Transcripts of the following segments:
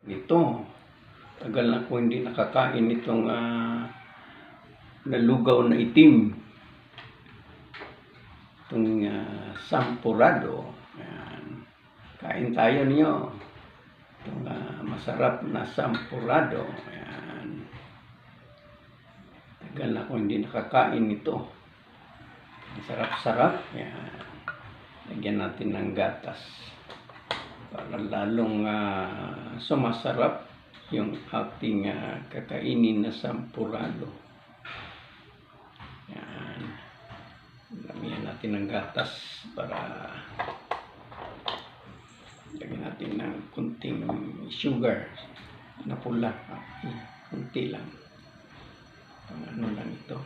Ito, tagal na ko hindi nakakain itong nalugaw na itim. Itong sampurado. Ayan. Kain tayo niyo. Itong masarap na sampurado. Ayan. Tagal na ko hindi nakakain ito. Sarap-sarap. Ayan. Lagyan natin ng gatas para lalong sumasarap yung ating kakainin na sampurado. Yan. Lamihan natin ng gatas para lagyan natin ng kunting sugar na pula. Kunti lang. Pang ano lang ito.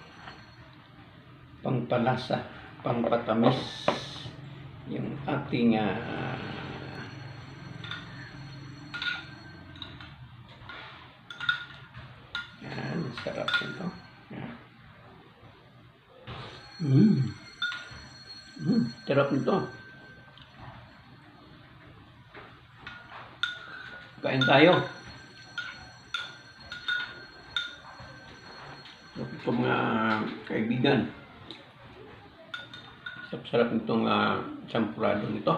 Pangpalasa, pangpatamis yung ating yan, sarap ito. Yan. Sarap nito. Kain tayo. Ito mga kaibigan. Sarap nitong sampurado nito.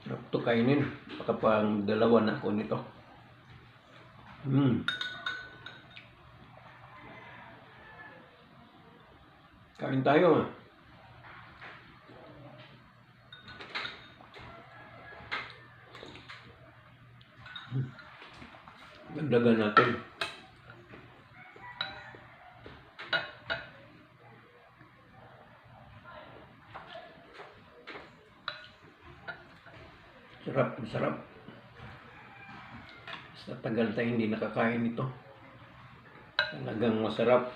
Sarap ito kainin. Baka pang dalawa na ako nito. Kain tayo. Dagdagan natin. Sarap, masarap. Sa tagal tayo hindi nakakain ito. Talagang masarap.